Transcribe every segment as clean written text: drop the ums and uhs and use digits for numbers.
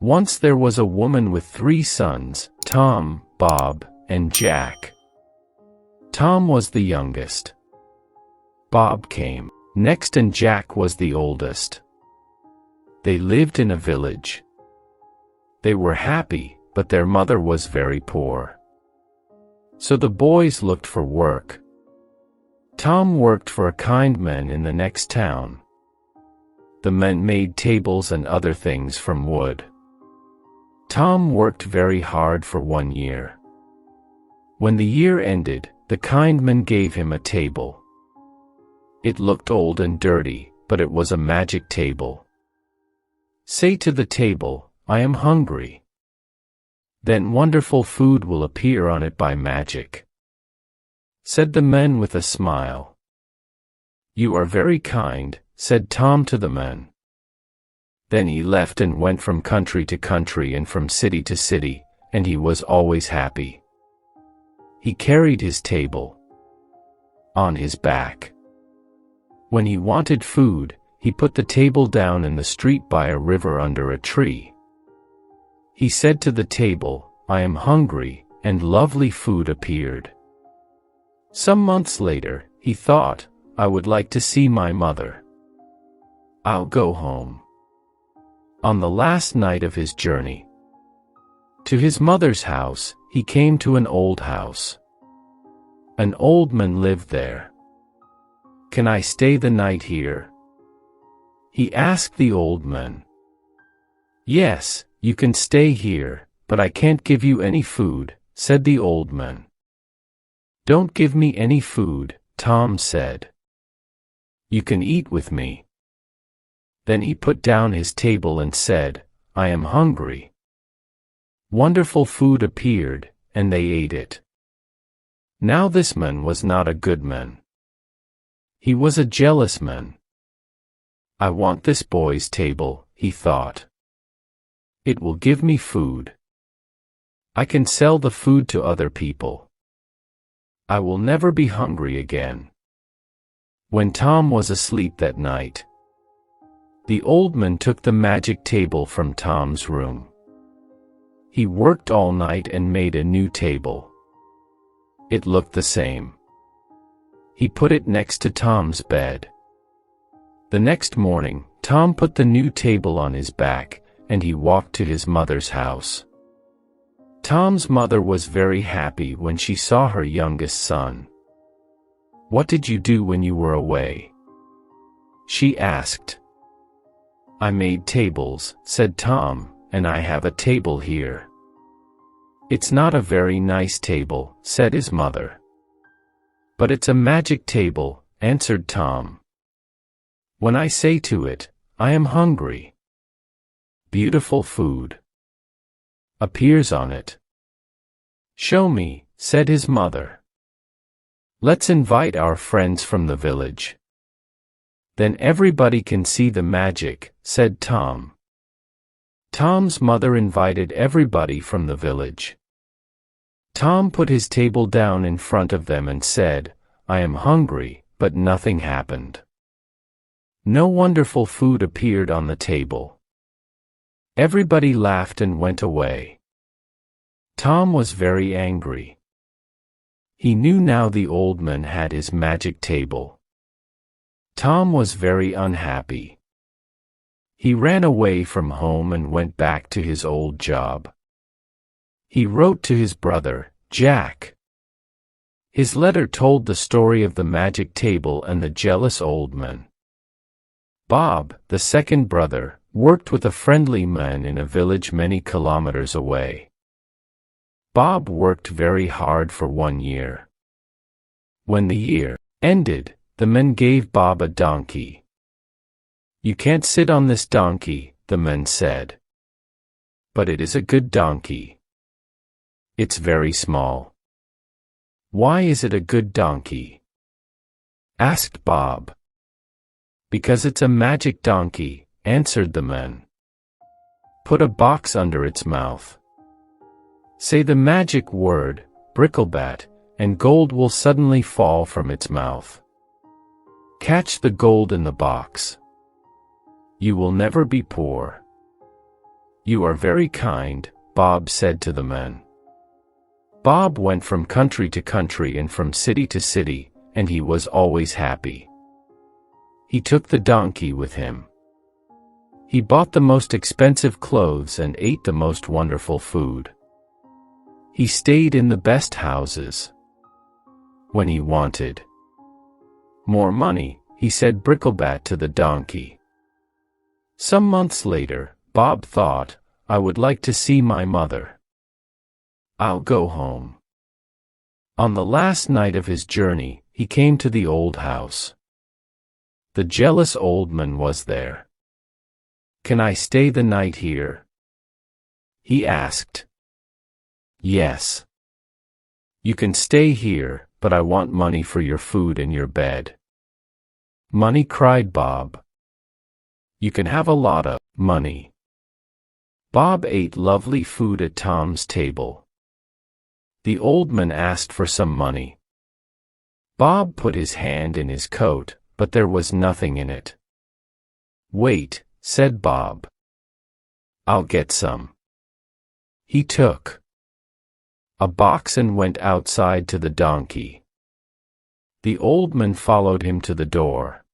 Once there was a woman with 3 sons, Tom, Bob, and Jack. Tom was the youngest. Bob came next and Jack was the oldest. They lived in a village. They were happy, but their mother was very poor. So the boys looked for work. Tom worked for a kind man in the next town. The men made tables and other things from wood. Tom worked very hard for 1 year. When the year ended, the kind man gave him a table. It looked old and dirty, but it was a magic table. Say to the table, "I am hungry." Then wonderful food will appear on it by magic, said the man with a smile. "You are very kind," said Tom to the man. Then he left and went from country to country and from city to city, and he was always happy. He carried his table on his back. When he wanted food, he put the table down in the street by a river under a tree. He said to the table, "I am hungry," and lovely food appeared. Some months later, he thought, "I would like to see my mother. I'll go home." On the last night of his journey to his mother's house, he came to an old house. An old man lived there. "Can I stay the night here?" he asked the old man. "Yes, you can stay here, but I can't give you any food," said the old man. "Don't give me any food," Tom said. "You can eat with me." Then he put down his table and said, "I am hungry." Wonderful food appeared, and they ate it. Now this man was not a good man. He was a jealous man. "I want this boy's table," he thought. "It will give me food. I can sell the food to other people. I will never be hungry again." When Tom was asleep that night, the old man took the magic table from Tom's room. He worked all night and made a new table. It looked the same. He put it next to Tom's bed. The next morning, Tom put the new table on his back, and he walked to his mother's house. Tom's mother was very happy when she saw her youngest son. "What did you do when you were away?" she asked. "I made tables," said Tom, "and I have a table here." "It's not a very nice table," said his mother. "But it's a magic table," answered Tom. "When I say to it, 'I am hungry,' beautiful food appears on it." "Show me," said his mother. "Let's invite our friends from the village. Then everybody can see the magic," said Tom. Tom's mother invited everybody from the village. Tom put his table down in front of them and said, "I am hungry," but nothing happened. No wonderful food appeared on the table. Everybody laughed and went away. Tom was very angry. He knew now the old man had his magic table. Tom was very unhappy. He ran away from home and went back to his old job. He wrote to his brother, Jack. His letter told the story of the magic table and the jealous old man. Bob, the second brother, worked with a friendly man in a village many kilometers away. Bob worked very hard for 1 year. When the year ended, the men gave Bob a donkey. "You can't sit on this donkey," the men said. "But it is a good donkey. It's very small." "Why is it a good donkey?" asked Bob. "Because it's a magic donkey," answered the men. "Put a box under its mouth. Say the magic word, bricklebat, and gold will suddenly fall from its mouth. Catch the gold in the box. You will never be poor. "You are very kind," Bob said to the men. Bob went from country to country and from city to city, and he was always happy. He took the donkey with him. He bought the most expensive clothes and ate the most wonderful food. He stayed in the best houses. When he wanted more money, he said Bricklebat to the donkey. Some months later, Bob thought, "I would like to see my mother. I'll go home." On the last night of his journey, he came to the old house. The jealous old man was there. "Can I stay the night here?" he asked. "Yes. You can stay here, but I want money for your food and your bed." "Money?" cried Bob. "You can have a lot of money." Bob ate lovely food at Tom's table. The old man asked for some money. Bob put his hand in his coat, but there was nothing in it. "Wait," said Bob. "I'll get some." He took a box and went outside to the donkey. The old man followed him to the door.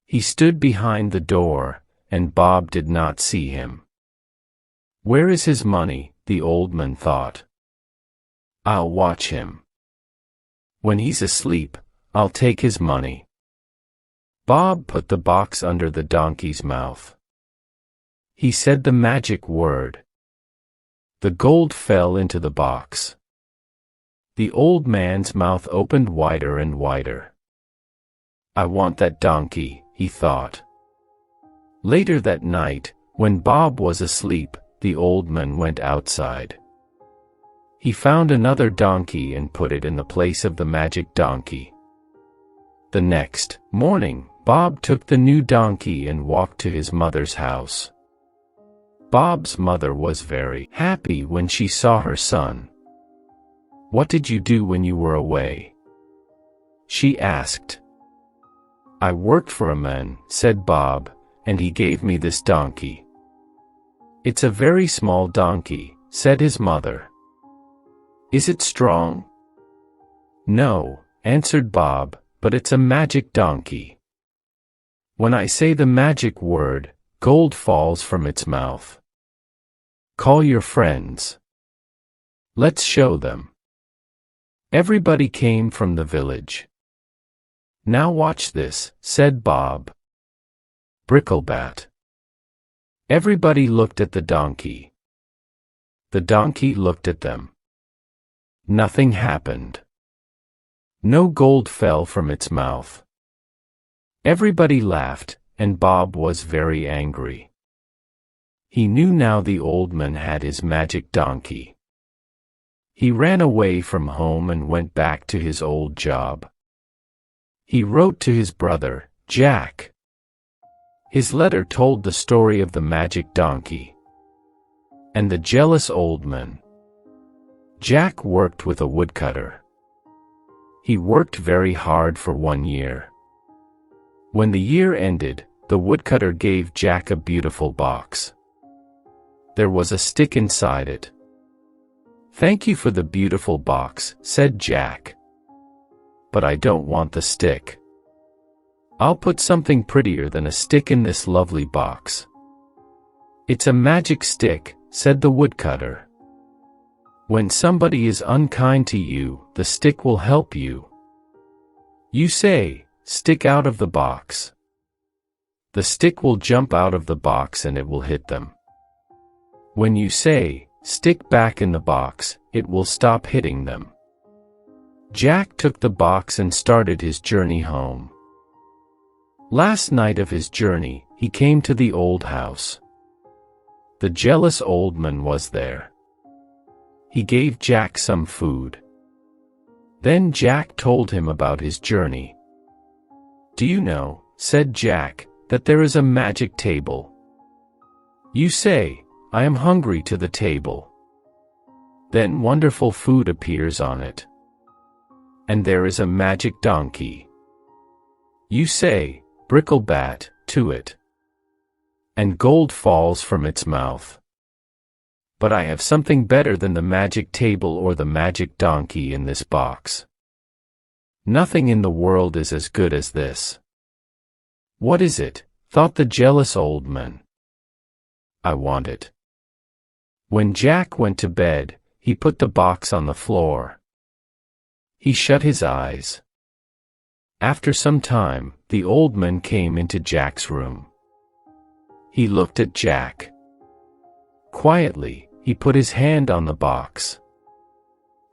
He stood behind the door, and Bob did not see him. "Where is his money?" the old man thought. "I'll watch him. When he's asleep, I'll take his money." Bob put the box under the donkey's mouth. He said the magic word. The gold fell into the box. The old man's mouth opened wider and wider. "I want that donkey," he thought. Later that night, when Bob was asleep, the old man went outside. He found another donkey and put it in the place of the magic donkey. The next morning, Bob took the new donkey and walked to his mother's house. Bob's mother was very happy when she saw her son. "What did you do when you were away?" she asked. "I worked for a man," said Bob, "and he gave me this donkey." "It's a very small donkey," said his mother. "Is it strong?" "No," answered Bob, "but it's a magic donkey. When I say the magic word, gold falls from its mouth. Call your friends. Let's show them." Everybody came from the village. "Now watch this," said Bob. "Bricklebat." Everybody looked at the donkey. The donkey looked at them. Nothing happened. No gold fell from its mouth. Everybody laughed, and Bob was very angry. He knew now the old man had his magic donkey. He ran away from home and went back to his old job. He wrote to his brother, Jack. His letter told the story of the magic donkey and the jealous old man. Jack worked with a woodcutter. He worked very hard for 1 year. When the year ended, the woodcutter gave Jack a beautiful box. There was a stick inside it. "Thank you for the beautiful box," said Jack. "But I don't want the stick. I'll put something prettier than a stick in this lovely box." "It's a magic stick," said the woodcutter. "When somebody is unkind to you, the stick will help you. You say, 'Stick out of the box.' The stick will jump out of the box and it will hit them. When you say, 'Stick back in the box,' it will stop hitting them." Jack took the box and started his journey home. Last night of his journey, he came to the old house. The jealous old man was there. He gave Jack some food. Then Jack told him about his journey. "Do you know," said Jack, "that there is a magic table? You say, 'I am hungry,' to the table. Then wonderful food appears on it. And there is a magic donkey. You say, 'Bricklebat,' to it. And gold falls from its mouth. But I have something better than the magic table or the magic donkey in this box. Nothing in the world is as good as this." "What is it?" thought the jealous old man. "I want it." When Jack went to bed, he put the box on the floor. He shut his eyes. After some time, the old man came into Jack's room. He looked at Jack. Quietly, he put his hand on the box.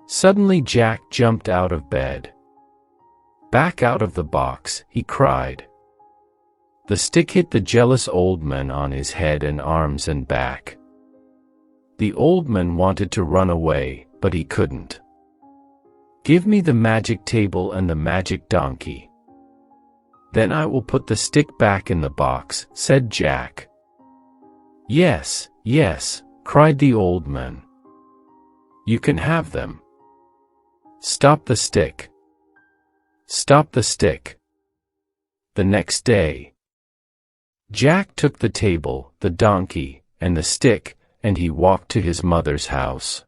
Suddenly Jack jumped out of bed. "Back out of the box," he cried. The stick hit the jealous old man on his head and arms and back. The old man wanted to run away, but he couldn't. "Give me the magic table and the magic donkey. Then I will put the stick back in the box," said Jack. "Yes, yes," cried the old man. "You can have them." "Stop the stick. Stop the stick." The next day, Jack took the table, the donkey, and the stick, and he walked to his mother's house.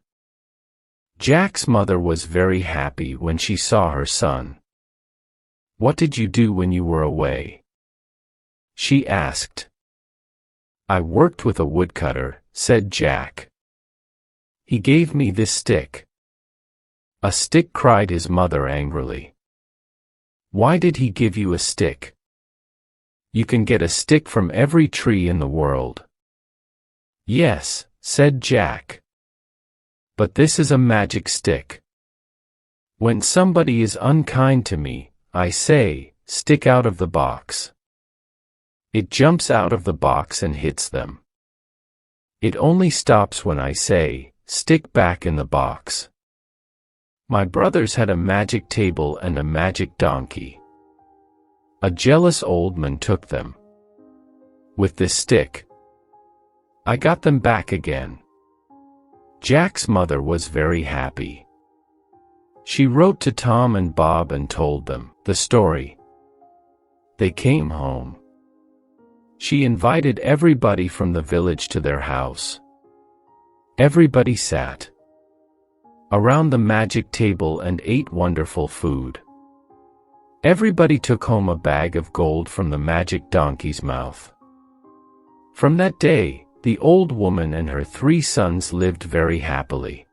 Jack's mother was very happy when she saw her son. "What did you do when you were away?" she asked. "I worked with a woodcutter," said Jack. "He gave me this stick." "A stick?" cried his mother angrily. "Why did he give you a stick? You can get a stick from every tree in the world." "Yes," said Jack. "But this is a magic stick. When somebody is unkind to me, I say, 'Stick out of the box.' It jumps out of the box and hits them. It only stops when I say, 'Stick back in the box.' My brothers had a magic table and a magic donkey. A jealous old man took them. With this stick, I got them back again." Jack's mother was very happy. She wrote to Tom and Bob and told them the story. They came home. She invited everybody from the village to their house. Everybody sat around the magic table and ate wonderful food. Everybody took home a bag of gold from the magic donkey's mouth. From that day, the old woman and her 3 sons lived very happily.